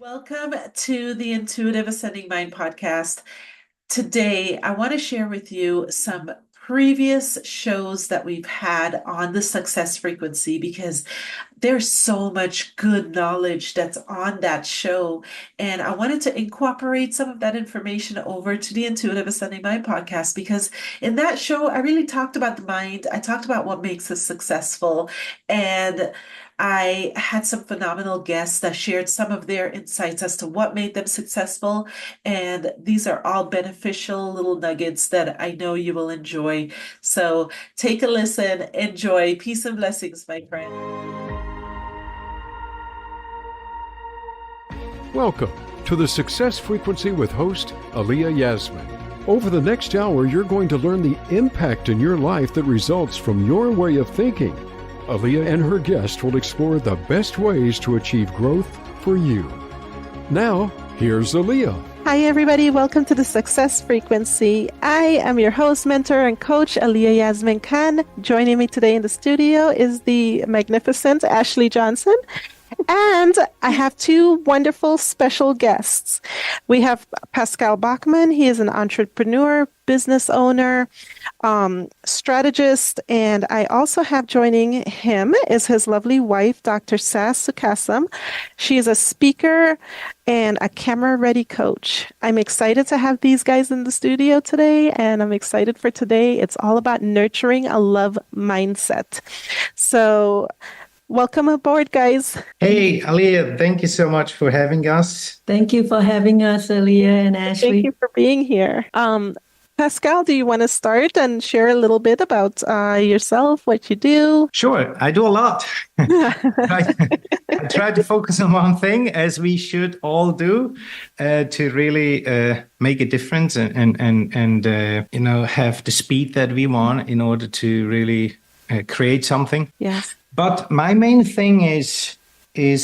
Welcome to the Intuitive Ascending Mind podcast. Today, I want to share with you some previous shows that we've had on the success frequency because there's so much good knowledge that's on that show. And I wanted to incorporate some of that information over to the Intuitive Ascending Mind podcast because in that show, I really talked about the mind. I talked about what makes us successful. And I had some phenomenal guests that shared some of their insights as to what made them successful. And these are all beneficial little nuggets that I know you will enjoy. So take a listen, enjoy. Peace and blessings, my friend. Welcome to the Success Frequency with host Aliyah Yasmin. Over the next hour, you're going to learn the impact in your life that results from your way of thinking. Aliyah and her guest will explore the best ways to achieve growth for you. Now, here's Aliyah. Hi, everybody. Welcome to the Success Frequency. I am your host, mentor, and coach, Aliyah Yasmin Khan. Joining me today in the studio is the magnificent Ashley Johnson. And I have two wonderful special guests. We have Pascal Bachman. He is an entrepreneur, business owner, strategist, and I also have joining him is his lovely wife, Dr. Sukkasem. She is a speaker and a camera-ready coach. I'm excited to have these guys in the studio today, and I'm excited for today. It's all about nurturing a love mindset. So welcome aboard, guys. Hey, Aliyah, thank you so much for having us. Thank you for having us, Aliyah and Ashley. Thank you for being here. Pascal, do you want to start and share a little bit about yourself, what you do? Sure, I do a lot. I try to focus on one thing, as we should all do, to really make a difference and have the speed that we want in order to really create something. Yes. But my main thing is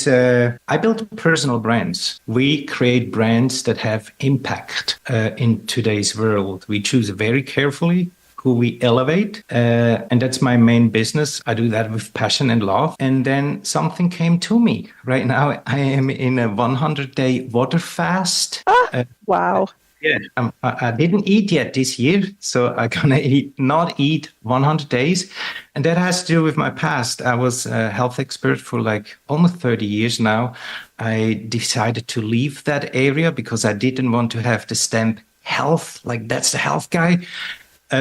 I build personal brands. We create brands that have impact in today's world. We choose very carefully who we elevate, and that's my main business. I do that with passion and love. And then something came to me. Right now, I am in a 100-day water fast. Wow. Yeah, I didn't eat yet this year, so I'm gonna not eat 100 days, and that has to do with my past. I was a health expert for like almost 30 years now. I decided to leave that area because I didn't want to have the stamp health, like that's the health guy,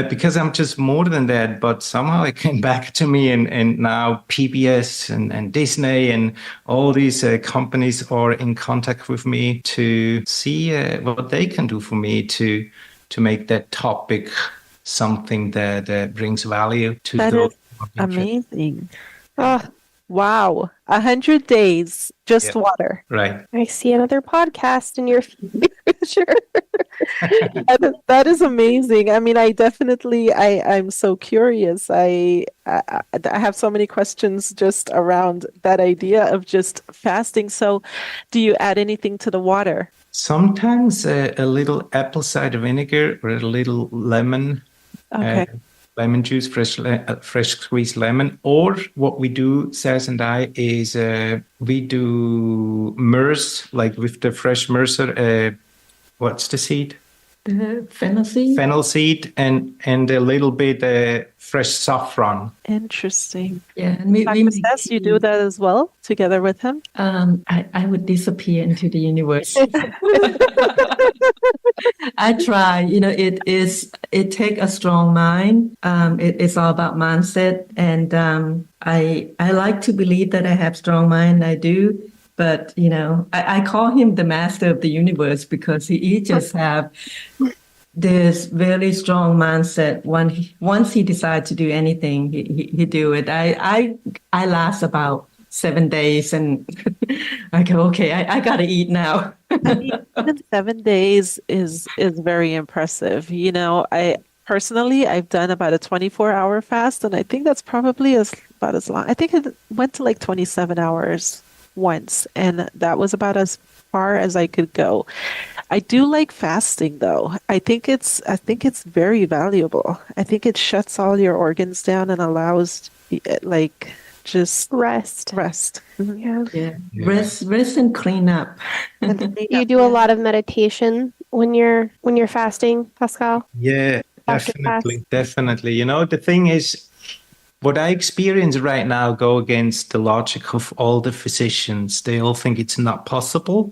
because I'm just more than that. But somehow it came back to me, and now PBS and Disney and all these companies are in contact with me to see what they can do for me to make that topic something that brings value to That those. is amazing. Oh, wow. 100 days, just water. Right. I see another podcast in your future. That is amazing. I mean, I'm so curious. I have so many questions just around that idea of just fasting. So do you add anything to the water? Sometimes a little apple cider vinegar or a little lemon. Okay. Lemon juice, fresh squeezed lemon. Or what we do, Saz and I, is we do myrrh, like with the fresh myrrh. What's the seed? The fennel seed? Fennel seed and a little bit fresh saffron. Interesting. Yeah, and we Dr. Sess, you do that as well together with him? I would disappear into the universe. I try. It takes a strong mind. It's all about mindset, and I like to believe that I have strong mind. I do. But, I call him the master of the universe because he just have this very strong mindset. Once he decides to do anything, he do it. I last about 7 days and I go, okay, I got to eat now. I mean, even 7 days is very impressive. Personally, I've done about a 24-hour fast, and I think that's probably about as long. I think it went to like 27 hours once, and that was about as far as I could go. I do like fasting, though. I think it's very valuable. I think it shuts all your organs down and allows just Rest. rest. Mhm. Yeah. Yeah. Rest and clean up. And clean You up, do a yeah. lot of meditation when you're fasting, Pascal. Yeah, Fasted fast. definitely. You know, the thing is, what I experience right now go against the logic of all the physicians. They all think it's not possible.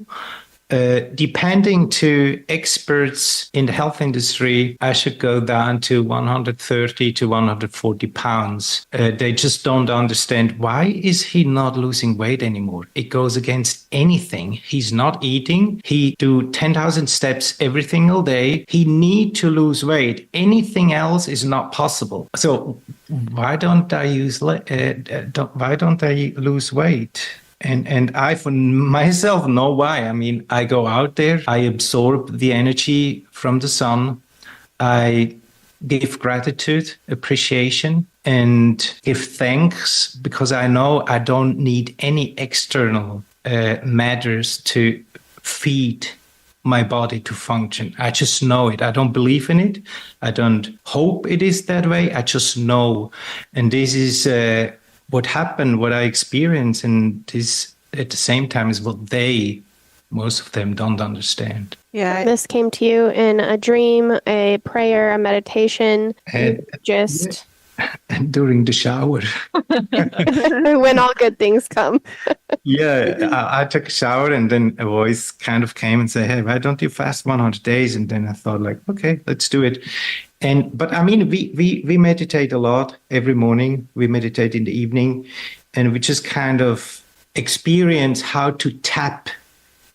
Depending to experts in the health industry, I should go down to 130 to 140 pounds. They just don't understand, why is he not losing weight anymore? It goes against anything. He's not eating. He do 10,000 steps every single day. He need to lose weight. Anything else is not possible. So why don't I why don't I lose weight? And I, for myself, know why. I mean, I go out there, I absorb the energy from the sun, I give gratitude, appreciation, and give thanks, because I know I don't need any external matters to feed my body to function. I just know it. I don't believe in it. I don't hope it is that way. I just know. And this is what happened, what I experienced, and this at the same time is what most of them don't understand. Yeah, This came to you in a dream, a prayer, a meditation. And, Just and during the shower. when all good things come. Yeah, I took a shower, and then a voice kind of came and said, "Hey, why don't you fast 100 days?" And then I thought, like, okay, let's do it. But I mean, we meditate a lot every morning. We meditate in the evening, and we just kind of experience how to tap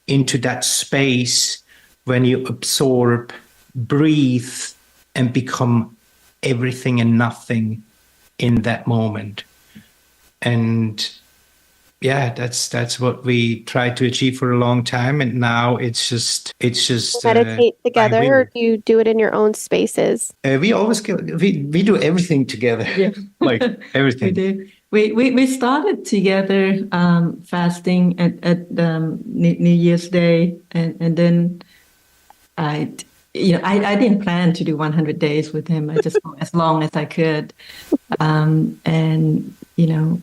into that space when you absorb, breathe, and become everything and nothing in that moment. And yeah, that's what we tried to achieve for a long time, and now it's just Meditate together, I will. or do you do it in your own spaces? We always we do everything together. Yeah. Like We everything. do. We started together fasting at New Year's Day, and then I didn't plan to do 100 days with him. I just as long as I could, and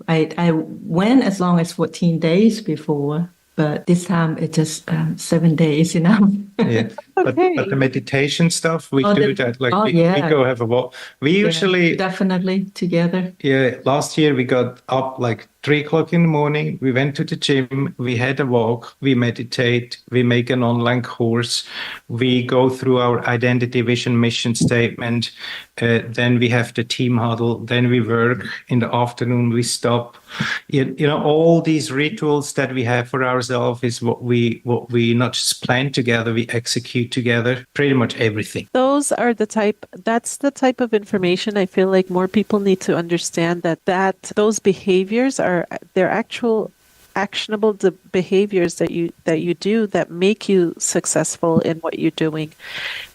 I went as long as 14 days before, but this time it's just 7 days. Yeah, Okay. but the meditation stuff, we do that. Like we yeah. go have a walk. We usually, definitely together. yeah. Last year we got up like 3 o'clock in the morning. We went to the gym. We had a walk. We meditate. We make an online course. We go through our identity, vision, mission statement. Then we have the team huddle. Then we work in the afternoon. We stop. All these rituals that we have for ourselves is what we not just plan together, we execute together. Pretty much everything. That's the type of information I feel like more people need to understand, that those behaviors they're actual actionable behaviors that you do that make you successful in what you're doing,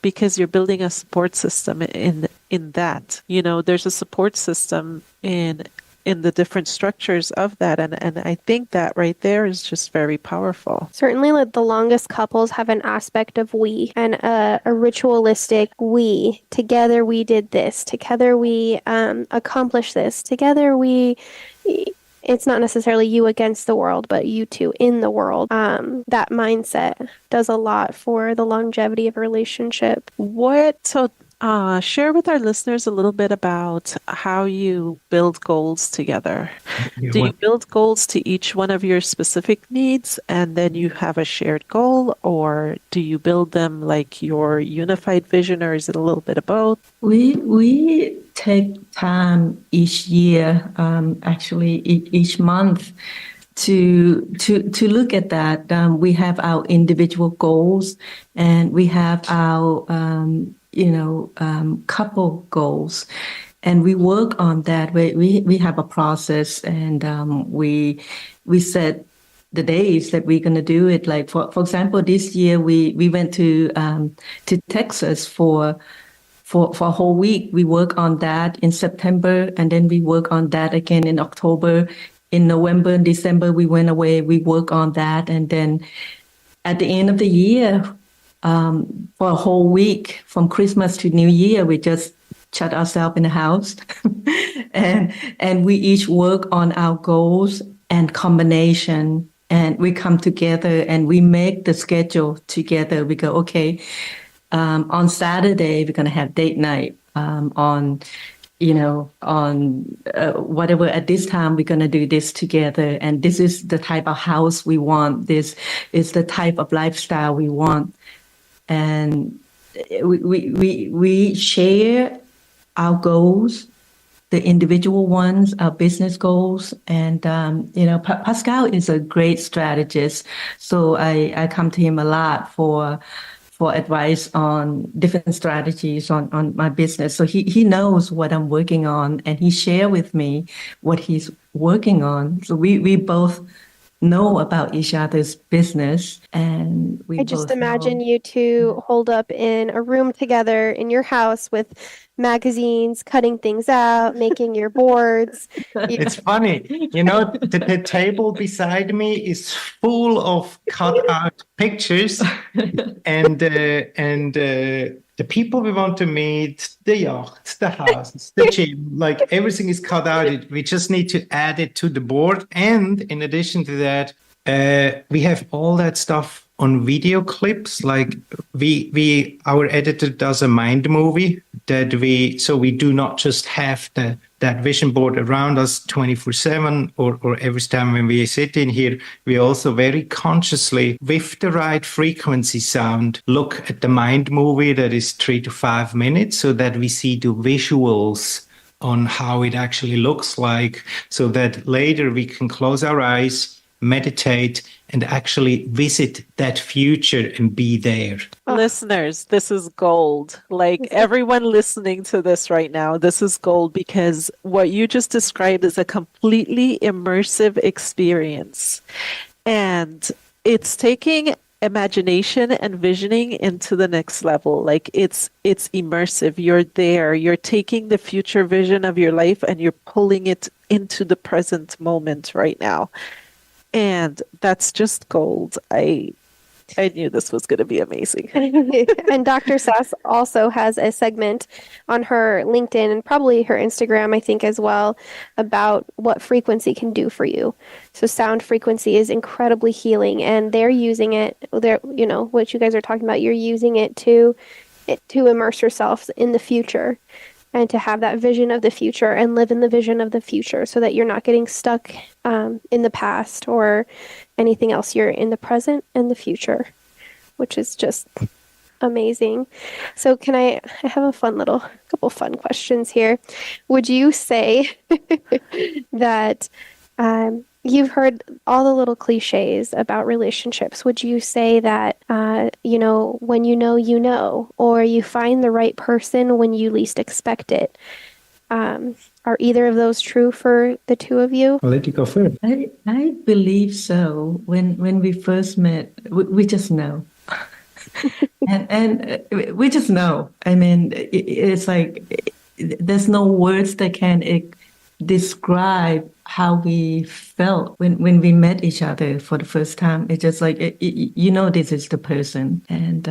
because you're building a support system in that. There's a support system in the different structures of that, and I think that right there is just very powerful. Certainly, like the longest couples have an aspect of we, and a ritualistic we. Together we did this. Together we accomplished this. Together we. It's not necessarily you against the world, but you two in the world. That mindset does a lot for the longevity of a relationship. Share with our listeners a little bit about how you build goals together. Do you build goals to each one of your specific needs, and then you have a shared goal, or do you build them like your unified vision, or is it a little bit of both? We take time each year, actually each month, to look at that. We have our individual goals, and we have our couple goals, and we work on that. We have a process, and we set the days that we're going to do it. Like for example, this year we went to Texas for a whole week. We work on that in September, and then we work on that again in October. In November and December, we went away. We work on that, and then at the end of the year, for a whole week, from Christmas to New Year, we just shut ourselves in the house, and we each work on our goals and combination. And we come together and we make the schedule together. We go, okay, on Saturday we're going to have date night. On whatever at this time we're going to do this together, and this is the type of house we want. This is the type of lifestyle we want, and we share our goals, the individual ones, our business goals. And, Pascal is a great strategist. So I come to him a lot for advice on different strategies on my business. So he knows what I'm working on, and he share with me what he's working on. So we both know about each other's business, and we I just both imagine know. you two holed up in a room together in your house with magazines, cutting things out, making your boards. It's funny, the table beside me is full of cut out pictures, and the people we want to meet, the yacht, the house, the gym, like everything is cut out. We just need to add it to the board. And in addition to that, we have all that stuff on video clips. Like our editor does a mind movie so we do not just have that vision board around us 24/7 or every time when we sit in here. We also very consciously, with the right frequency sound, look at the mind movie that is 3 to 5 minutes, so that we see the visuals on how it actually looks like, so that later we can close our eyes, meditate, and actually visit that future and be there. Listeners, this is gold. Like everyone listening to this right now, this is gold, because what you just described is a completely immersive experience. And it's taking imagination and visioning into the next level. Like it's immersive. You're there. You're taking the future vision of your life and you're pulling it into the present moment right now. And that's just gold. I knew this was going to be amazing. And Dr. Sass also has a segment on her LinkedIn and probably her Instagram, I think, as well, about what frequency can do for you. So sound frequency is incredibly healing, and they're using it. What you guys are talking about, you're using it to immerse yourself in the future, and to have that vision of the future and live in the vision of the future, so that you're not getting stuck in the past or anything else. You're in the present and the future, which is just amazing. So I have a couple fun questions here. Would you say that you've heard all the little cliches about relationships? Would you say that, when you know, or you find the right person when you least expect it? Are either of those true for the two of you? I'll let you go first. I believe so. When we first met, we just know. and we just know. I mean, it's like there's no words that can describe how we felt when we met each other for the first time. It's just like, this is the person. And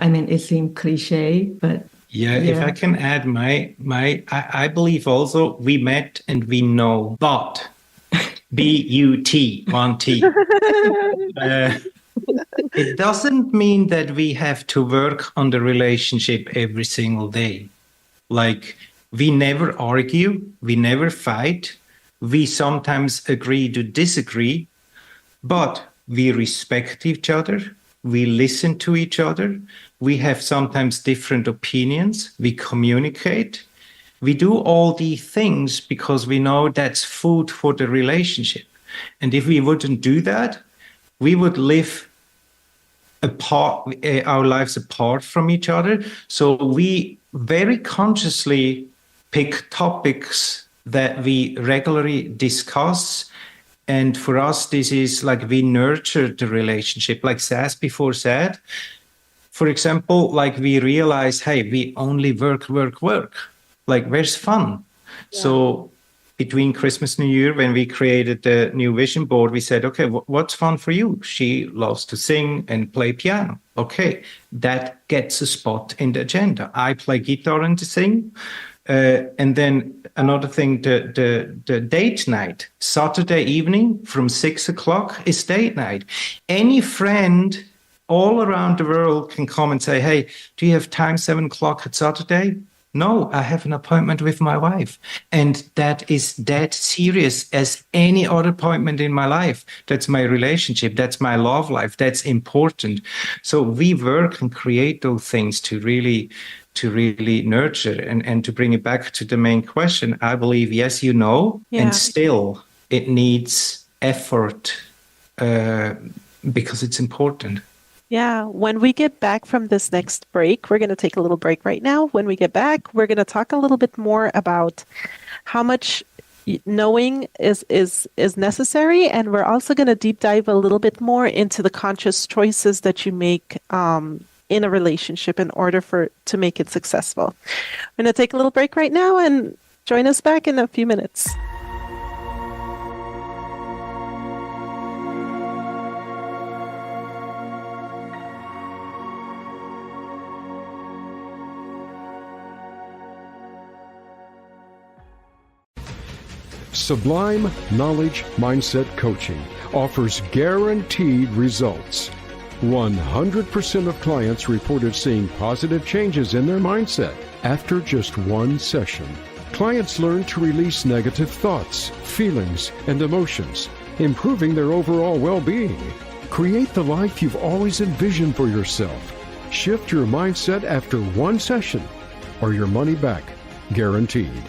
it seemed cliche, but yeah, if I can add I believe also we met and we know, but B-U-T, one T. It doesn't mean that we have to work on the relationship every single day. Like, we never argue, we never fight, we sometimes agree to disagree, but we respect each other, we listen to each other, we have sometimes different opinions, we communicate, we do all these things because we know that's food for the relationship. And if we wouldn't do that, we would live our lives apart from each other. So we very consciously pick topics that we regularly discuss. And for us, this is like we nurture the relationship. Like Sass before said, for example, like we realize, hey, we only work. Like, where's fun? Yeah. So between Christmas and New Year, when we created the new vision board, we said, okay, what's fun for you? She loves to sing and play piano. Okay, that gets a spot in the agenda. I play guitar and sing. And then another thing, the date night, Saturday evening from 6 o'clock is date night. Any friend all around the world can come and say, hey, do you have time 7 o'clock at Saturday? No, I have an appointment with my wife. And that is that serious as any other appointment in my life. That's my relationship. That's my love life. That's important. So we work and create those things to really nurture and to bring it back to the main question. I believe, yes, and still it needs effort because it's important. Yeah, when we get back from this next break, we're going to take a little break right now. When we get back, we're going to talk a little bit more about how much knowing is necessary, and we're also going to deep dive a little bit more into the conscious choices that you make in a relationship in order to make it successful. We're going to take a little break right now and join us back in a few minutes. Sublime Knowledge Mindset Coaching offers guaranteed results. 100% of clients reported seeing positive changes in their mindset after just one session. Clients learn to release negative thoughts, feelings, and emotions, improving their overall well-being. Create the life you've always envisioned for yourself. Shift your mindset after one session, or your money back, guaranteed.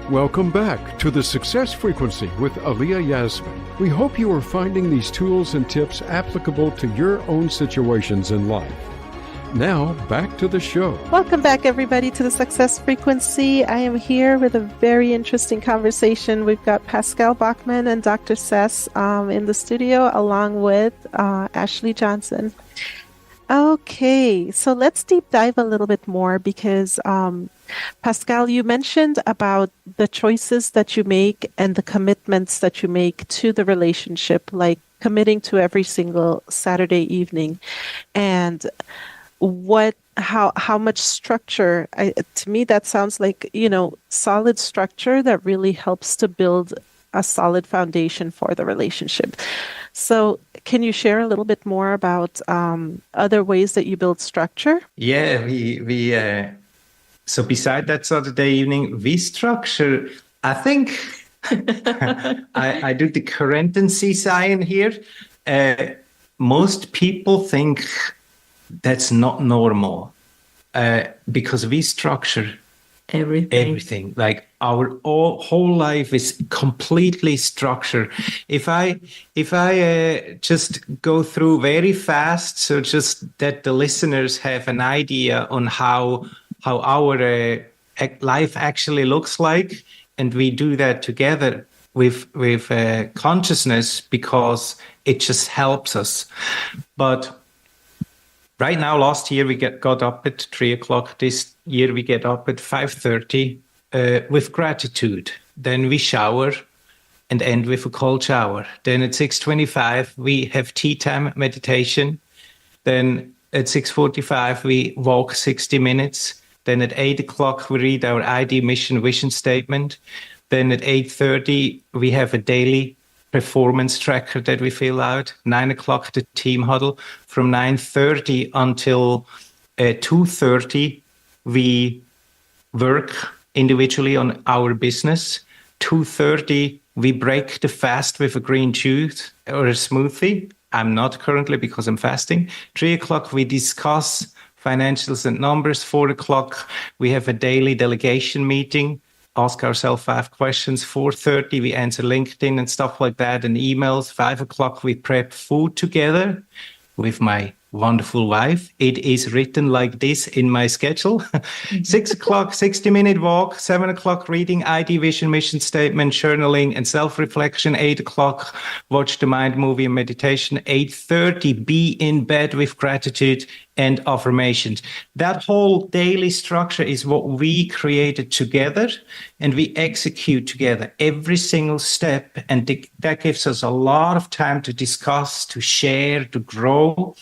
Welcome back to the Success Frequency with Aliyah Yasmin. We hope you are finding these tools and tips applicable to your own situations in life. Now, back to the show. Welcome back, everybody, to the Success Frequency. I am here with a very interesting conversation. We've got Pascal Bachman and Dr. Sess in the studio, along with Ashley Johnson. Okay, so let's deep dive a little bit more because Pascal, you mentioned about the choices that you make and the commitments that you make to the relationship, like committing to every single Saturday evening, and how much structure. To me, that sounds like, solid structure that really helps to build a solid foundation for the relationship. So can you share a little bit more about other ways that you build structure? Yeah, we so beside that Saturday evening, we structure, I think, I do the currency sign here. Most people think that's not normal because we structure everything. Like our whole life is completely structured. If I just go through very fast, so just that the listeners have an idea on how our life actually looks like, and we do that together with consciousness because it just helps us. But right now, last year we got up at 3 o'clock. This year we get up at 5:30 with gratitude. Then we shower and end with a cold shower. Then at 6:25 we have tea time meditation. Then at 6:45 we walk 60 minutes. Then at 8 o'clock we read our ID mission vision statement. Then at 8:30 we have a daily performance tracker that we fill out. 9 o'clock, the team huddle. From 9:30 until 2:30, we work individually on our business. 2:30, we break the fast with a green juice or a smoothie. I'm not currently because I'm fasting. 3 o'clock, we discuss financials and numbers. 4 o'clock, we have a daily delegation meeting. Ask ourselves 5 questions. 4:30, we answer LinkedIn and stuff like that and emails. 5 o'clock, we prep food together with my wonderful wife. It is written like this in my schedule. 6 o'clock, 60-minute walk. 7 o'clock, reading ID vision mission statement, journaling and self-reflection. 8 o'clock, watch the mind movie and meditation. 8:30, be in bed with gratitude and affirmations. That whole daily structure is what we created together, and we execute together every single step. And that gives us a lot of time to discuss, to share, to grow.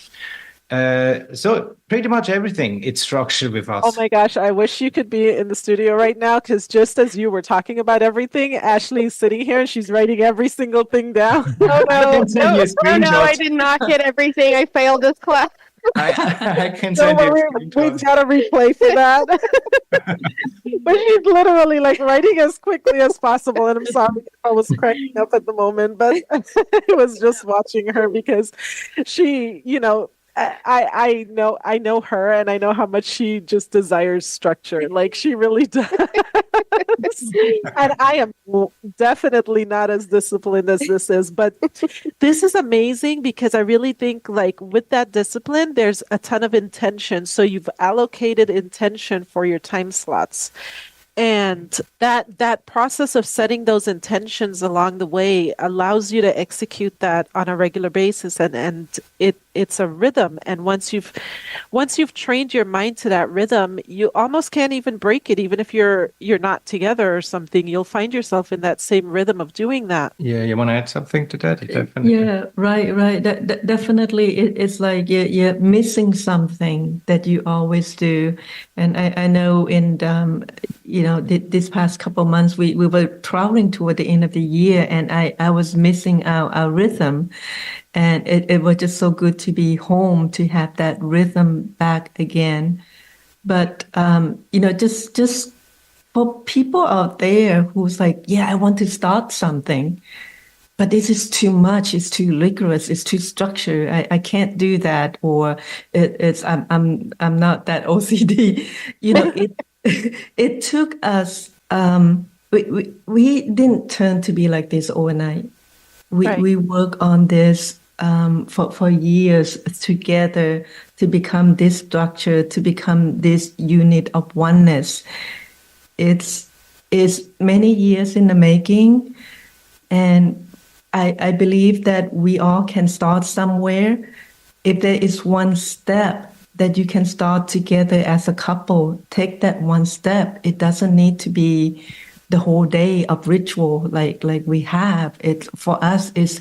So pretty much everything, it's structured with Oh us. my gosh, I wish you could be in the studio right now because just as you were talking about everything, Ashley's sitting here and she's writing every single thing down. Oh I no, can send you a I screenshot. did not get everything. I failed this class. I can Don't send you a worry, we've screenshot. got a replay for that. But she's literally like writing as quickly as possible. And I'm sorry if I was cracking up at the moment, but I was just watching her because she, I know her and I know how much she just desires structure. Like she really does. And I am definitely not as disciplined as this is, but this is amazing because I really think like with that discipline, there's a ton of intention. So you've allocated intention for your time slots. And that process of setting those intentions along the way allows you to execute that on a regular basis and it's a rhythm. And once you've trained your mind to that rhythm, you almost can't even break it. Even if you're not together or something, you'll find yourself in that same rhythm of doing that. Yeah, you want to add something to that? Definitely. Yeah, right. Definitely, it's like you're missing something that you always do. And I know this past couple of months, we were traveling toward the end of the year, and I was missing our rhythm. And it was just so good to be home, to have that rhythm back again. But, just for people out there who's like, yeah, I want to start something, but this is too much. It's too rigorous. It's too structured. I can't do that. Or I'm not that OCD. It took us. We didn't turn to be like this overnight. We work on this for years together to become this structure, to become this unit of oneness. It's many years in the making, and I believe that we all can start somewhere. If there is one step that you can start together as a couple, take that one step. It doesn't need to be the whole day of ritual like we have. It for us is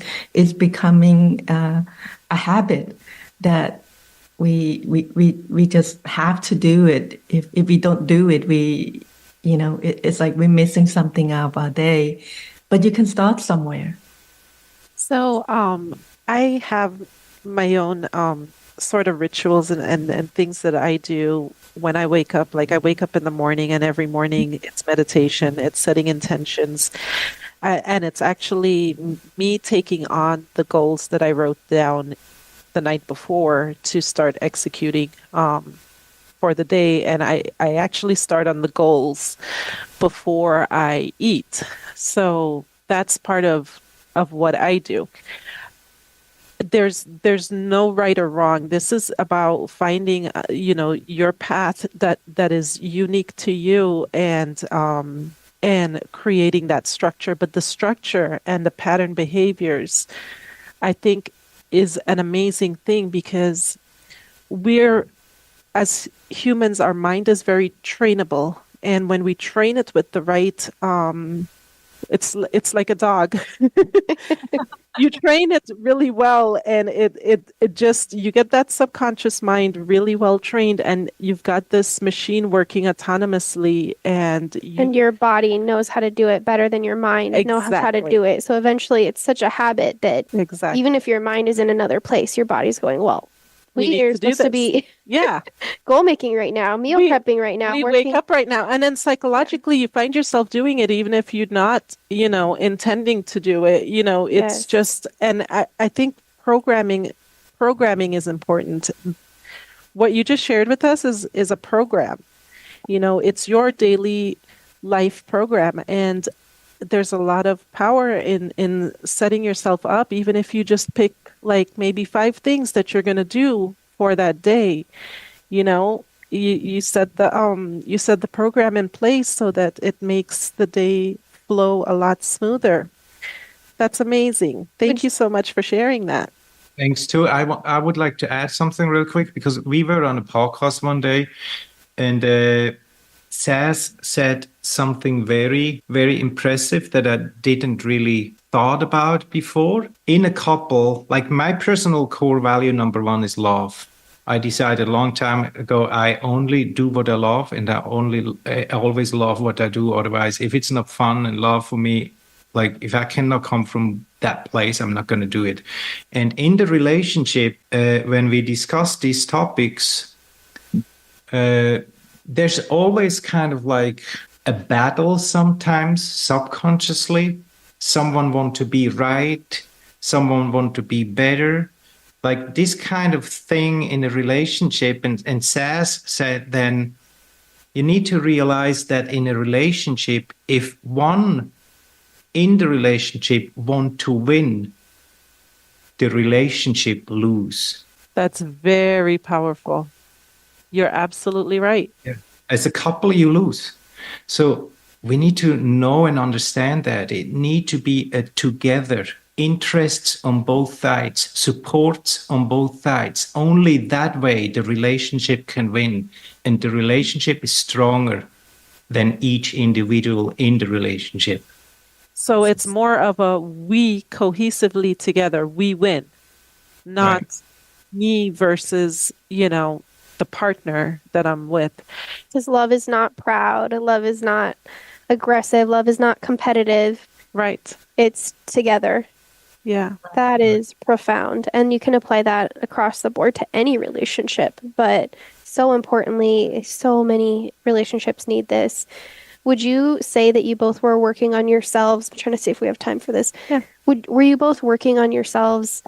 becoming a habit that we just have to do it. If we don't do it, it's like we're missing something out of our day. But you can start somewhere. So I have my own sort of rituals and things that I do when I wake up. Like I wake up in the morning, and every morning it's meditation, it's setting intentions. And it's actually me taking on the goals that I wrote down the night before to start executing for the day. And I actually start on the goals before I eat. So that's part of what I do. There's no right or wrong. This is about finding your path that is unique to you and creating that structure. But the structure and the pattern behaviors, I think, is an amazing thing because as humans, our mind is very trainable. And when we train it with the right, it's like a dog. You train it really well, and it just, you get that subconscious mind really well trained, and you've got this machine working autonomously, and your body knows how to do it better than your mind knows how to do it. So eventually it's such a habit that even if your mind is in another place, your body's going, well, we are supposed to be goal making right now, meal prepping right now. We wake up right now. And then psychologically, you find yourself doing it, even if you're not, intending to do it. It's just, and I think programming is important. What you just shared with us is a program. It's your daily life program. And there's a lot of power in setting yourself up, even if you just pick like maybe 5 things that you're going to do for that day. You set the program in place so that it makes the day flow a lot smoother. That's amazing. Thank you so much for sharing that. Thanks too. I would like to add something real quick because we were on a podcast one day, and Saz said something very, very impressive that I didn't really thought about before. In a couple, like my personal core value number 1 is love. I decided a long time ago I only do what I love, and I always love what I do. Otherwise, if it's not fun and love for me, like if I cannot come from that place, I'm not going to do it. And in the relationship, when we discuss these topics, there's always kind of like a battle sometimes subconsciously. Someone want to be right, someone want to be better, like this kind of thing in a relationship. And Sass said then you need to realize that in a relationship, if one in the relationship want to win, the relationship lose. That's very powerful. You're absolutely right. Yeah. As a couple, you lose. So we need to know and understand that it need to be a together, interests on both sides, supports on both sides. Only that way the relationship can win, and the relationship is stronger than each individual in the relationship. So it's more of a we cohesively together, we win, not Right. me versus, the partner that I'm with. Because love is not proud, love is not aggressive, love is not competitive. Right. It's together. Yeah. That is profound. And you can apply that across the board to any relationship. But so importantly, so many relationships need this. Would you say that you both were working on yourselves? I'm trying to see if we have time for this. Yeah. Were you both working on yourselves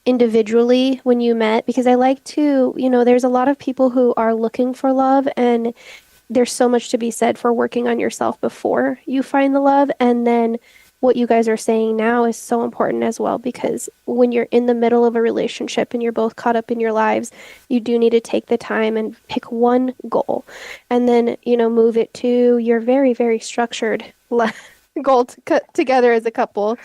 individually when you met? Because I like to, there's a lot of people who are looking for love, and there's so much to be said for working on yourself before you find the love. And then what you guys are saying now is so important as well, because when you're in the middle of a relationship and you're both caught up in your lives, you do need to take the time and pick one goal and then, move it to your very, very structured goal to cut together as a couple.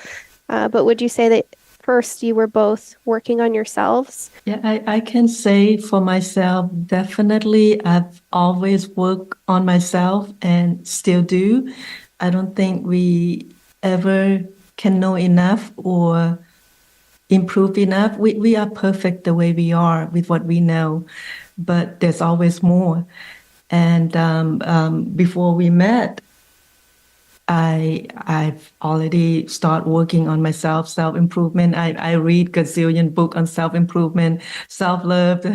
But would you say that first you were both working on yourselves? Yeah, I can say for myself, definitely I've always worked on myself and still do. I don't think we ever can know enough or improve enough. We are perfect the way we are with what we know, but there's always more. And before we met, I've already started working on myself, self-improvement. I read gazillion book on self-improvement, self-love,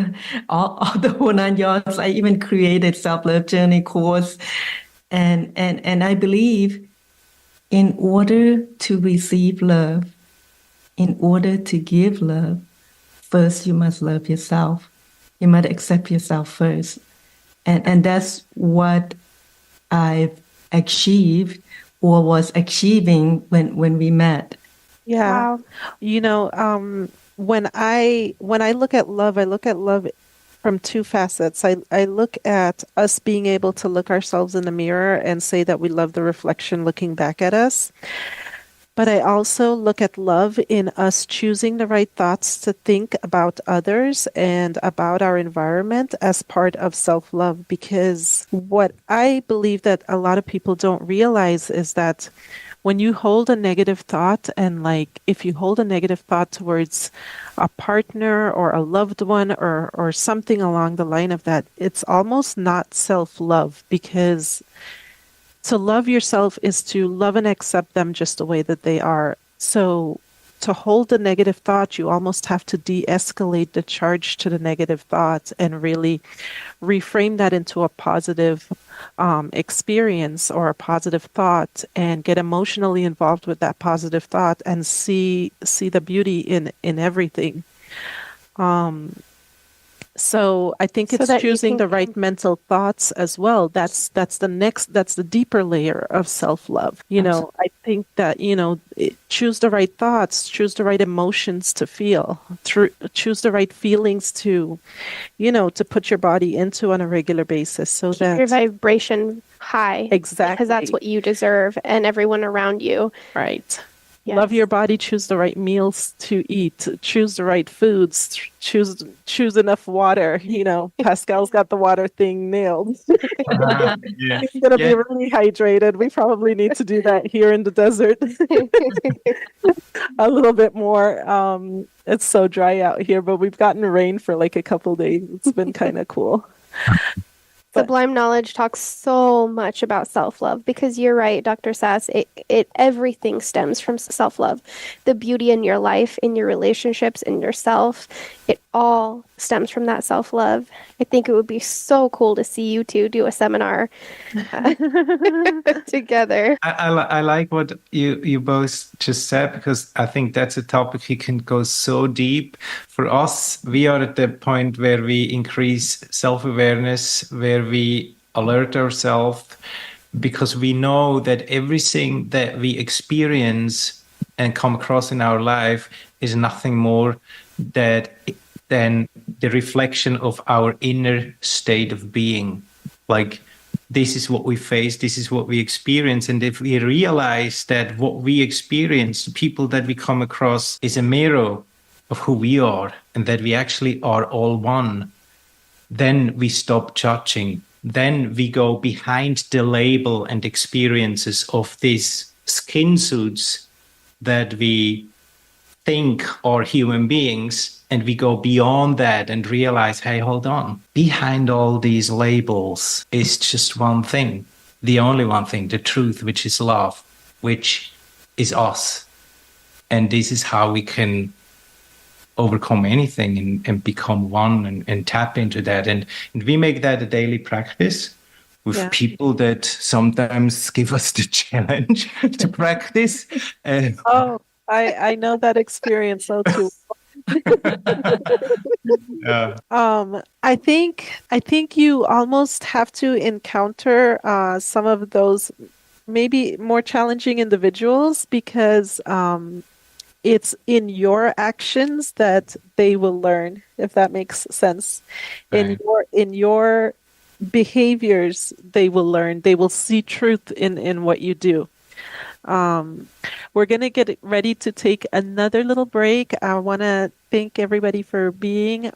all the whole nine yards. I even created self-love journey course. And I believe in order to receive love, in order to give love, first you must love yourself. You must accept yourself first. And that's what I've achieved or was achieving when we met. Yeah. Wow. When I look at love from two facets. I look at us being able to look ourselves in the mirror and say that we love the reflection looking back at us. But I also look at love in us choosing the right thoughts to think about others and about our environment as part of self-love. Because what I believe that a lot of people don't realize is that when you hold a negative thought, and if you hold a negative thought towards a partner or a loved one or something along the line of that, it's almost not self-love, because to love yourself is to love and accept them just the way that they are. So to hold the negative thought, you almost have to de-escalate the charge to the negative thought and really reframe that into a positive experience or a positive thought, and get emotionally involved with that positive thought and see the beauty in everything. So I think it's choosing the right mental thoughts as well. That's the deeper layer of self-love. I think that, choose the right thoughts, choose the right emotions to feel, choose the right feelings to put your body into on a regular basis, so that your vibration high. Exactly. Because that's what you deserve and everyone around you. Right. Love Yes. your body, choose the right meals to eat, choose the right foods, choose enough water. Pascal's got the water thing nailed. Yeah. He's gonna be Yeah. really hydrated. We probably need to do that here in the desert a little bit more. It's so dry out here, but we've gotten rain for like a couple days. It's been kind of cool. But Sublime Knowledge talks so much about self-love because you're right, Dr. Sass. It everything stems from self-love. The beauty in your life, in your relationships, in yourself, it all stems from that self-love. I think it would be so cool to see you two do a seminar together. I like what you both just said, because I think that's a topic you can go so deep. For us, we are at the point where we increase self-awareness, where we alert ourselves, because we know that everything that we experience and come across in our life is nothing more than the reflection of our inner state of being. Like, this is what we face, this is what we experience. And if we realize that what we experience, the people that we come across, is a mirror of who we are, and that we actually are all one, then we stop judging. Then we go behind the label and experiences of these skin suits that we think are human beings, and we go beyond that and realize, hey, hold on, behind all these labels is just one thing, the only one thing, the truth, which is love, which is us. And this is how we can overcome anything and become one and tap into that. And we make that a daily practice with people that sometimes give us the challenge to practice. oh, I know that experience so too. Yeah. I think you almost have to encounter some of those maybe more challenging individuals, because it's in your actions that they will learn, if that makes sense. Right. In your behaviors, they will learn. They will see truth in what you do. We're going to get ready to take another little break. I want to thank everybody for being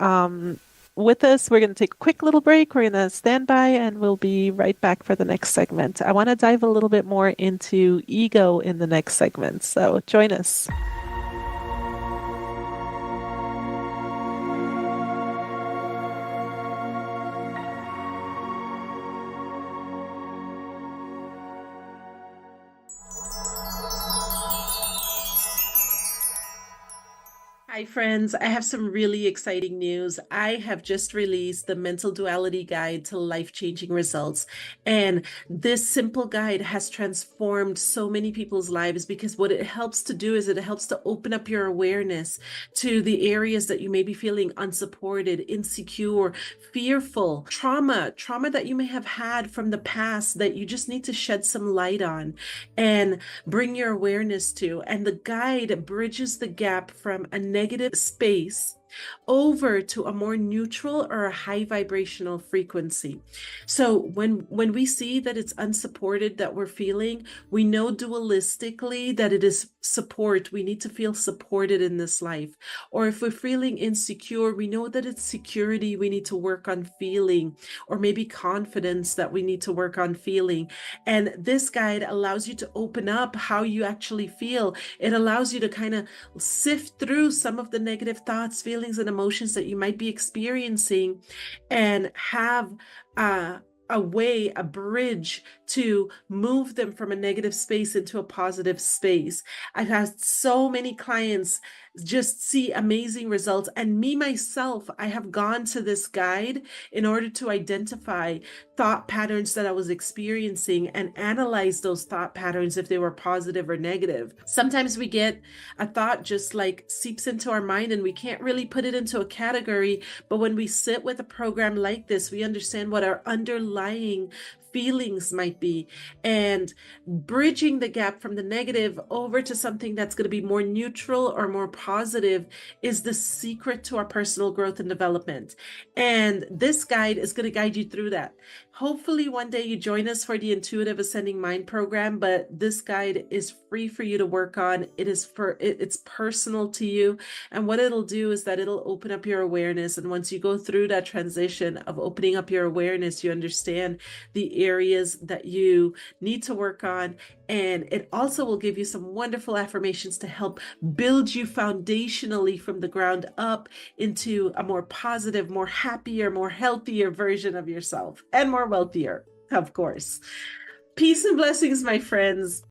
with us. We're going to take a quick little break. We're going to stand by, and we'll be right back for the next segment. I want to dive a little bit more into ego in the next segment. So join us. Hi, friends. I have some really exciting news. I have just released the Mental Duality Guide to Life-Changing Results. And this simple guide has transformed so many people's lives, because what it helps to do is it helps to open up your awareness to the areas that you may be feeling unsupported, insecure, fearful, trauma that you may have had from the past that you just need to shed some light on and bring your awareness to. And the guide bridges the gap from a negative space over to a more neutral or a high vibrational frequency. So when we see that it's unsupported that we're feeling, we know dualistically that it is support. We need to feel supported in this life. Or if we're feeling insecure, we know that it's security we need to work on feeling, or maybe confidence that we need to work on feeling. And this guide allows you to open up how you actually feel. It allows you to kind of sift through some of the negative thoughts, feelings, and emotions that you might be experiencing, and have a bridge to move them from a negative space into a positive space. I've had so many clients just see amazing results. And me, myself, I have gone to this guide in order to identify thought patterns that I was experiencing and analyze those thought patterns if they were positive or negative. Sometimes we get a thought just like seeps into our mind and we can't really put it into a category. But when we sit with a program like this, we understand what our underlying feelings might be, and bridging the gap from the negative over to something that's going to be more neutral or more positive is the secret to our personal growth and development. And this guide is going to guide you through that. Hopefully one day you join us for the Intuitive Ascending Mind program, but this guide is free for you to work on. It's personal to you. And what it'll do is that it'll open up your awareness. And once you go through that transition of opening up your awareness, you understand the areas that you need to work on. And it also will give you some wonderful affirmations to help build you foundationally from the ground up into a more positive, more happier, more healthier version of yourself, and more wealthier, of course. Peace and blessings, my friends.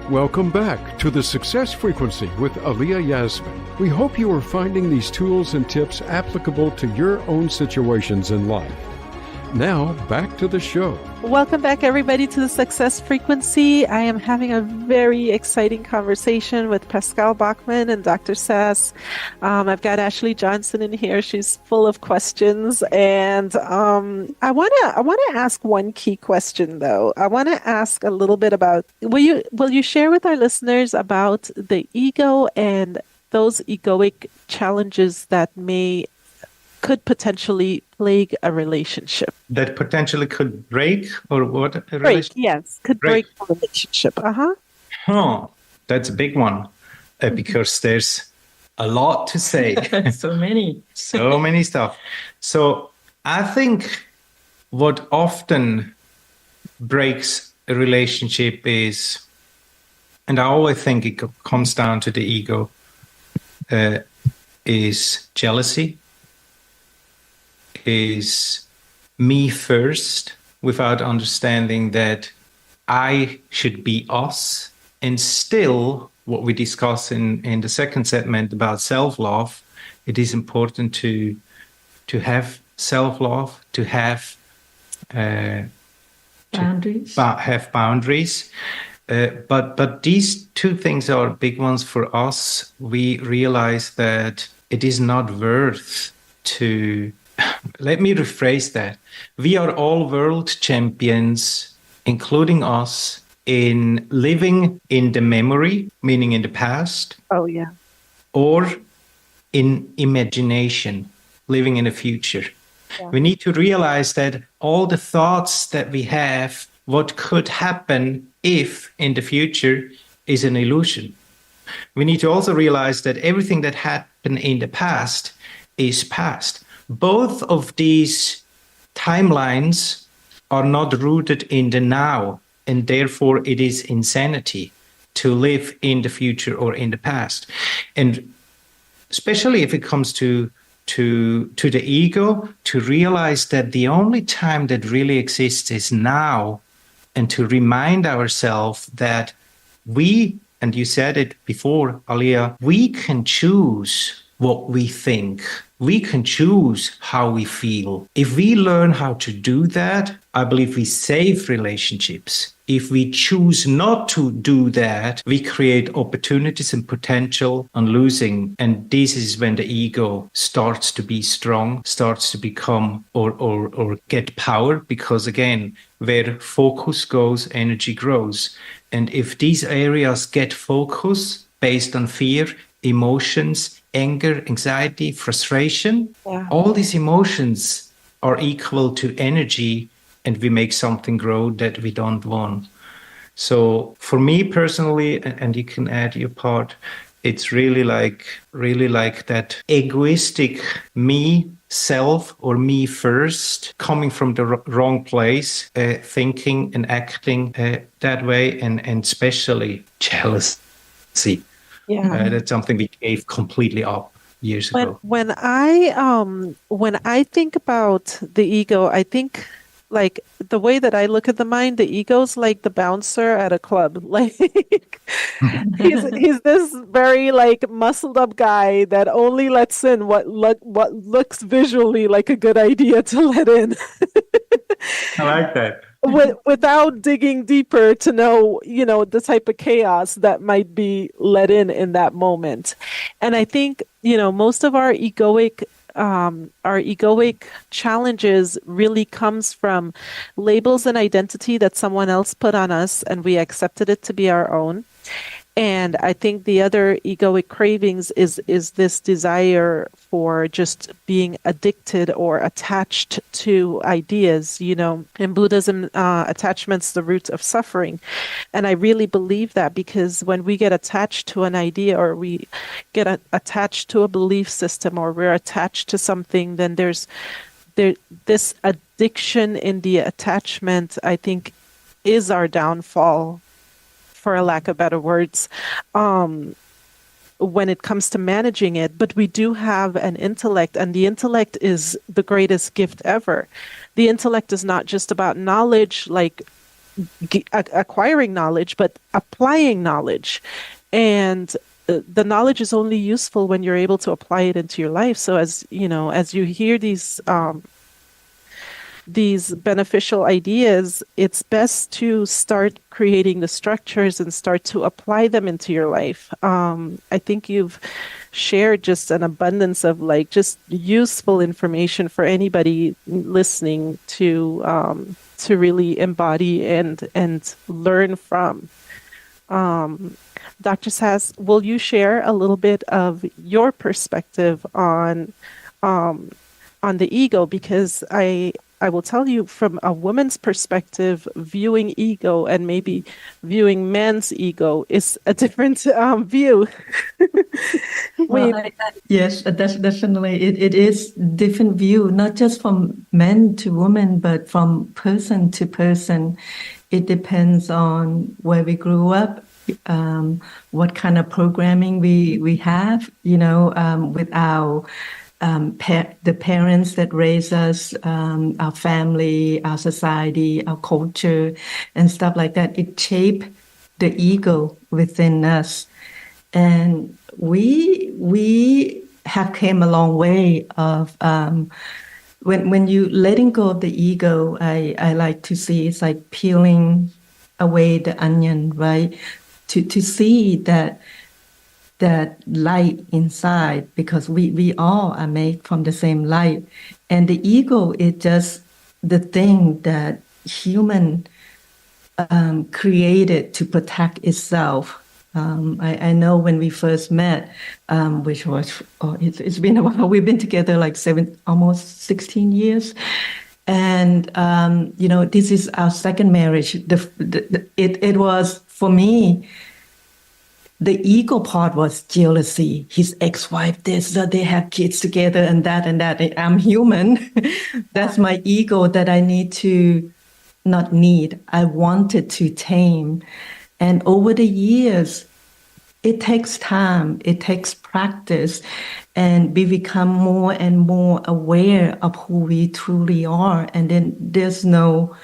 Welcome back to the Success Frequency with Aliyah Yasmin. We hope you are finding these tools and tips applicable to your own situations in life. Now, back to the show. Welcome back, everybody, to the Success Frequency. I am having a very exciting conversation with Pascal Bachman and Dr. Sass. I've got Ashley Johnson in here. She's full of questions, and I want to ask one key question, though. I want to ask a little bit about will you share with our listeners about the ego and those egoic challenges that could potentially plague a relationship? That potentially could break, or what? A Break, yes. Could break a relationship. That's a big one, because there's a lot to say. So many. So many stuff. So I think what often breaks a relationship is, and I always think it comes down to the ego, is jealousy, is me first, without understanding that I should be us. And still, what we discuss in the second segment about self-love, it is important to have self-love, to have boundaries. Have boundaries. But these two things are big ones for us. We realize that it is not worth to. Let me rephrase that. We are all world champions, including us, in living in the memory, meaning in the past. Oh, yeah. Or in imagination, living in the future. Yeah. We need to realize that all the thoughts that we have, what could happen if in the future, is an illusion. We need to also realize that everything that happened in the past is past. Both of these timelines are not rooted in the now, and therefore it is insanity to live in the future or in the past. And especially if it comes to the ego, to realize that the only time that really exists is now, and to remind ourselves that we, and you said it before, Aliyah, we can choose what we think. We can choose how we feel. If we learn how to do that, I believe we save relationships. If we choose not to do that, we create opportunities and potential on losing. And this is when the ego starts to be strong, starts to become or get power, because again, where focus goes, energy grows. And if these areas get focus based on fear, emotions, anger, anxiety, frustration, all these emotions are equal to energy, and we make something grow that we don't want. So for me personally, and you can add your part, it's really like that egoistic me, self, or me first, coming from the wrong place, thinking and acting that way, and especially jealousy. Yeah, that's something we gave completely up years ago. When I think about the ego, I think, like, the way that I look at the mind, the ego's like the bouncer at a club. Like, he's this very like muscled up guy that only lets in what looks visually like a good idea to let in. I like that. Without digging deeper to know, the type of chaos that might be let in that moment. And I think, most of our egoic challenges really comes from labels and identity that someone else put on us, and we accepted it to be our own. And I think the other egoic cravings is this desire for just being addicted or attached to ideas. You know, in Buddhism, attachment's the root of suffering. And I really believe that, because when we get attached to an idea, or we get attached to a belief system, or we're attached to something, then there's this addiction in the attachment, I think, is our downfall, for a lack of better words, when it comes to managing it. But we do have an intellect, and the intellect is the greatest gift ever. The intellect is not just about knowledge, like acquiring knowledge, but applying knowledge. And the knowledge is only useful when you're able to apply it into your life. So as you know, as you hear these beneficial ideas, it's best to start creating the structures and start to apply them into your life. I think you've shared just an abundance of like just useful information for anybody listening to really embody and learn from. Dr. Sass, will you share a little bit of your perspective on the ego? Because I will tell you, from a woman's perspective, viewing ego and maybe viewing men's ego is a different view. Yes, that's definitely. It is different view, not just from men to women, but from person to person. It depends on where we grew up, what kind of programming we have, with our the parents that raise us, our family, our society, our culture, and stuff like that. It shaped the ego within us, and we have came a long way of when you letting go of the ego. I like to see it's like peeling away the onion, right? To see that light inside, because we all are made from the same light, and the ego is just the thing that human created to protect itself. I know when we first met, which was it's been a while. We've been together like almost 16 years, and this is our second marriage. It was for me. The ego part was jealousy. His ex-wife, this, so they have kids together, and that. I'm human. That's my ego that I need to, not need, I wanted to tame. And over the years, it takes time, it takes practice, and we become more and more aware of who we truly are. And then there's no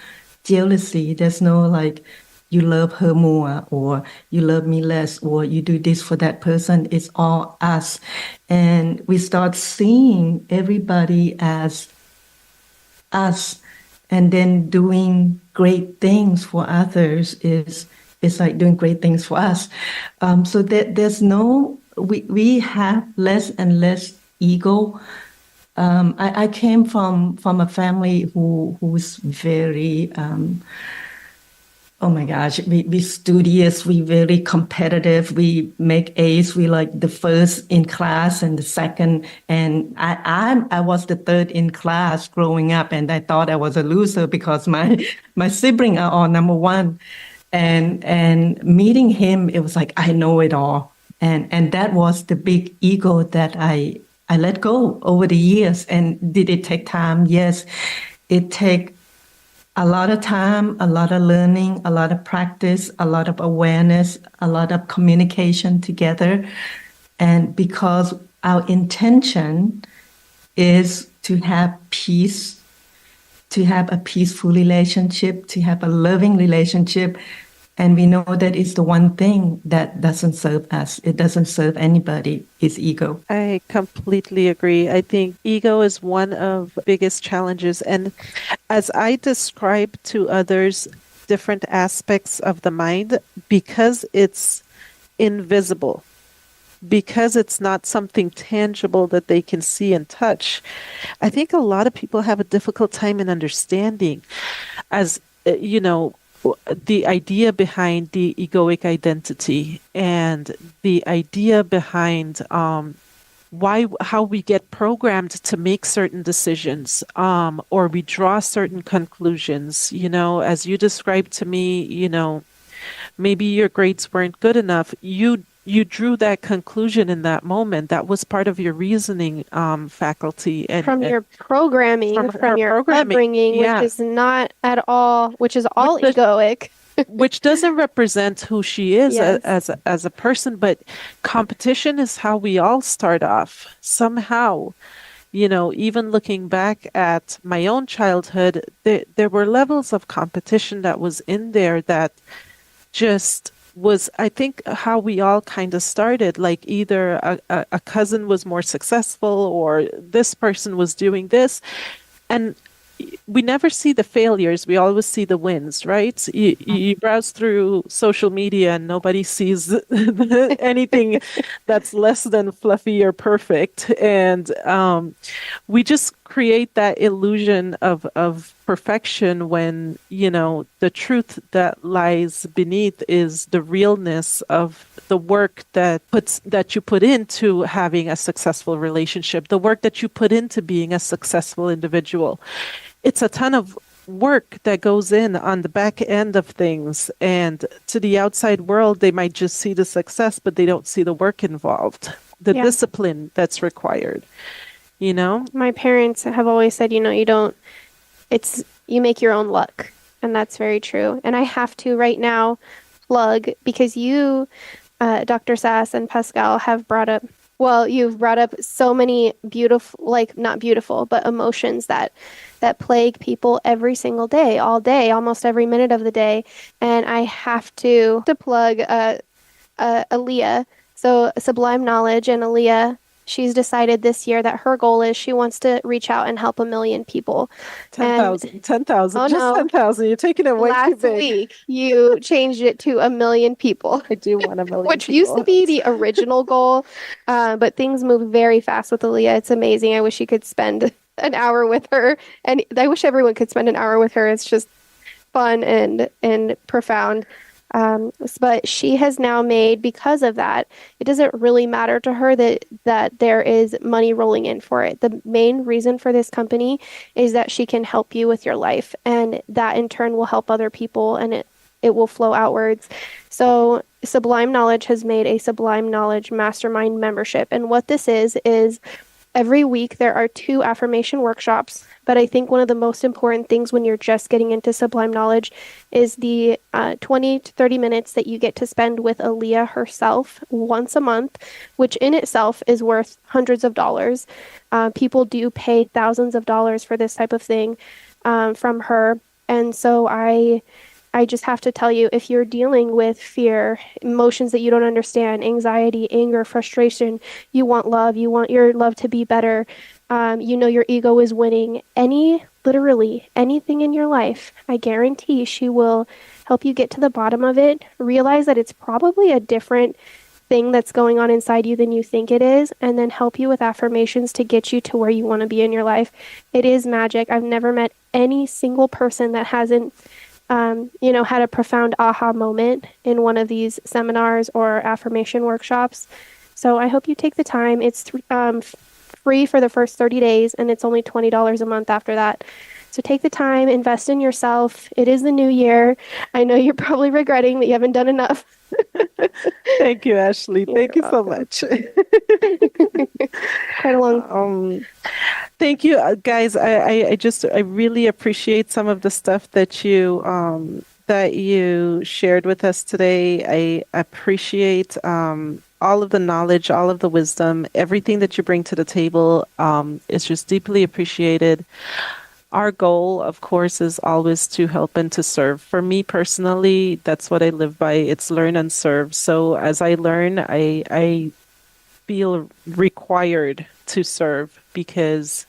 jealousy. There's no like, you love her more, or you love me less, or you do this for that person. It's all us. And we start seeing everybody as us, and then doing great things for others is like doing great things for us. So that there's no, we have less and less ego. I came from a family who's very, oh my gosh, we studious, we very competitive, we make A's, we like the first in class and the second, and I was the third in class growing up, and I thought I was a loser because my sibling are all number one. And meeting him, it was like, I know it all. And that was the big ego that I let go over the years. And did it take time? Yes, it take a lot of time, a lot of learning, a lot of practice, a lot of awareness, a lot of communication together. And because our intention is to have peace, to have a peaceful relationship, to have a loving relationship. And we know that it's the one thing that doesn't serve us. It doesn't serve anybody. It's ego. I completely agree. I think ego is one of the biggest challenges. And as I describe to others different aspects of the mind, because it's invisible, because it's not something tangible that they can see and touch, I think a lot of people have a difficult time in understanding. As the idea behind the egoic identity and the idea behind how we get programmed to make certain decisions, or we draw certain conclusions. As you described to me, maybe your grades weren't good enough. You drew that conclusion in that moment. That was part of your reasoning faculty and from your programming, from your upbringing, yeah. which is not at all, which is all Which egoic. which doesn't represent who she is Yes. as a person, but competition is how we all start off somehow. Even looking back at my own childhood, there were levels of competition that was in there that just was, I think, how we all kind of started. Like either a cousin was more successful or this person was doing this. And we never see the failures. We always see the wins, right? You browse through social media and nobody sees anything that's less than fluffy or perfect. And we just create that illusion of perfection when, the truth that lies beneath is the realness of the work that you put into having a successful relationship, the work that you put into being a successful individual. It's a ton of work that goes in on the back end of things. And to the outside world, they might just see the success, but they don't see the work involved, the discipline that's required. My parents have always said, you make your own luck. And that's very true. And I have to right now plug, because you, Dr. Sass and Pascal, you've brought up so many beautiful, not beautiful, but emotions that plague people every single day, all day, almost every minute of the day. And I have to plug Aaliyah. So Sublime Knowledge and Aaliyah, she's decided this year that her goal is she wants to reach out and help 1 million people. 10,000, 10,000, oh, just no. 10,000. You're taking it way too Last big. week, you changed it to 1 million people. I do want 1 million Which people. used to be the original goal, but things move very fast with Aaliyah. It's amazing. I wish you could spend an hour with her, and I wish everyone could spend an hour with her. It's just fun and profound. But she has now made, because of that, it doesn't really matter to her that there is money rolling in for it. The main reason for this company is that she can help you with your life, and that in turn will help other people, and it will flow outwards. So Sublime Knowledge has made a Sublime Knowledge Mastermind membership. And what this is every week there are 2 affirmation workshops. But I think one of the most important things when you're just getting into Sublime Knowledge is the 20 to 30 minutes that you get to spend with Aaliyah herself once a month, which in itself is worth hundreds of dollars. People do pay thousands of dollars for this type of thing from her. And so I just have to tell you, if you're dealing with fear, emotions that you don't understand, anxiety, anger, frustration, you want love, you want your love to be better, your ego is winning, literally anything in your life, I guarantee she will help you get to the bottom of it, realize that it's probably a different thing that's going on inside you than you think it is, and then help you with affirmations to get you to where you want to be in your life. It is magic. I've never met any single person that hasn't had a profound aha moment in one of these seminars or affirmation workshops. So I hope you take the time. It's free for the first 30 days, and it's only $20 a month after that. So take the time, invest in yourself. It is the new year. I know you're probably regretting that you haven't done enough. Thank you, Ashley. Thank you so much. Quite a long. Thank you, guys. I really appreciate some of the stuff that you shared with us today. I appreciate all of the knowledge, all of the wisdom, everything that you bring to the table is just deeply appreciated. Our goal, of course, is always to help and to serve. For me personally, that's what I live by. It's learn and serve. So as I learn, I feel required to serve because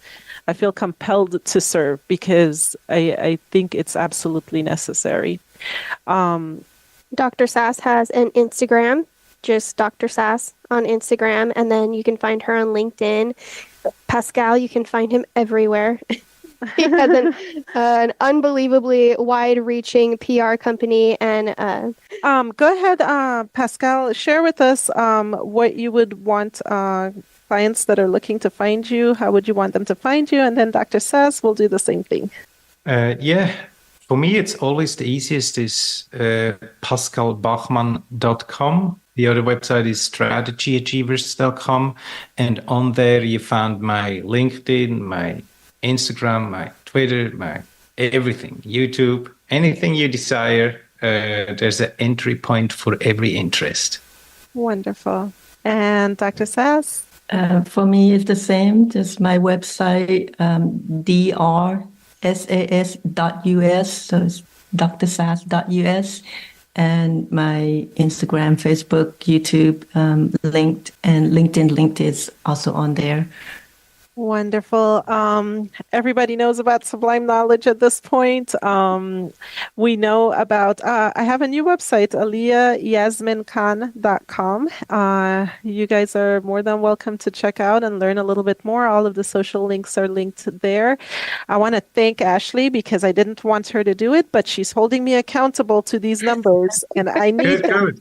I feel compelled to serve because I think it's absolutely necessary. Dr. Sass has an Instagram, just Dr. Sass on Instagram, and then you can find her on LinkedIn. Pascal, you can find him everywhere. He has an unbelievably wide-reaching PR company, and Go ahead, Pascal. Share with us what you would want clients that are looking to find you. How would you want them to find you? And then Dr. Sass will do the same thing. Yeah, for me, it's always the easiest is pascalbachman.com. The other website is strategyachievers.com. And on there, you found my LinkedIn, my Instagram, my Twitter, my everything, YouTube, anything you desire. There's an entry point for every interest. Wonderful. And Dr. Sass? For me, it's the same. Just my website, drsas.us, so it's drsas.us, and my Instagram, Facebook, YouTube, linked, and LinkedIn linked is also on there. Wonderful. Everybody knows about Sublime Knowledge at this point. We know about, I have a new website, aliyayasminkhan.com. You guys are more than welcome to check out and learn a little bit more. All of the social links are linked there. I want to thank Ashley because I didn't want her to do it, but she's holding me accountable to these numbers, and I need Good,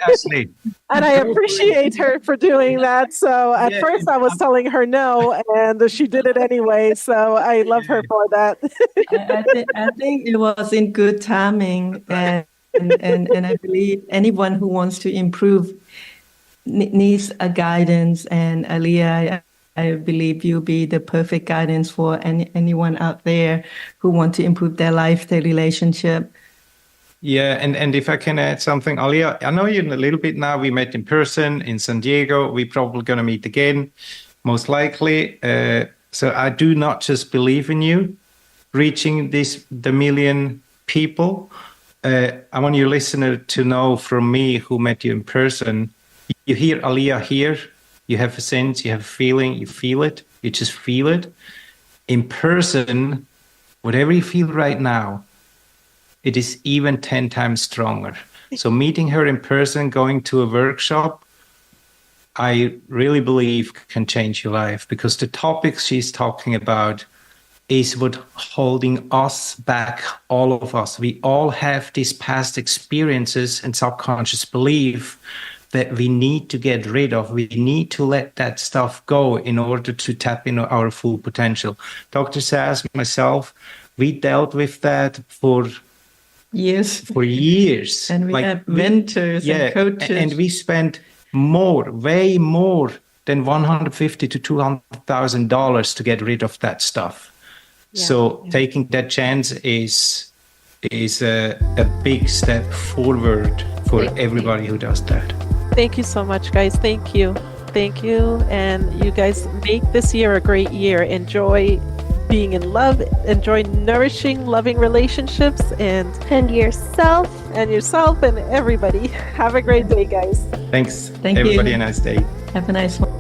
Ashley. And I appreciate her for doing that. So at first I was telling her no, and she did it anyway. So I love her for that. I think it was in good timing, and I believe anyone who wants to improve needs a guidance. And Aliyah, I believe you'll be the perfect guidance for anyone out there who want to improve their life, their relationship. Yeah, and if I can add something, Aliyah, I know you in a little bit now. We met in person in San Diego. We're probably going to meet again, most likely. So I do not just believe in you reaching the million people. I want your listener to know from me who met you in person, you hear Aliyah here, you have a sense, you have a feeling, you feel it, you just feel it. In person, whatever you feel right now, it is even 10 times stronger. So meeting her in person, going to a workshop, I really believe can change your life, because the topics she's talking about is what holding us back, all of us. We all have these past experiences and subconscious belief that we need to get rid of. We need to let that stuff go in order to tap into our full potential. Dr. Sass, myself, we dealt with that for years. And we have mentors and coaches. And we spent way more than $150,000 to $200,000 to get rid of that stuff. Taking that chance is a big step forward for everybody who does that. Thank you so much, guys. Thank you. And you guys make this year a great year. Enjoy being in love, enjoy nourishing, loving relationships, and yourself and everybody. Have a great day, guys. Thanks. Thank everybody you. A nice day. Have a nice one.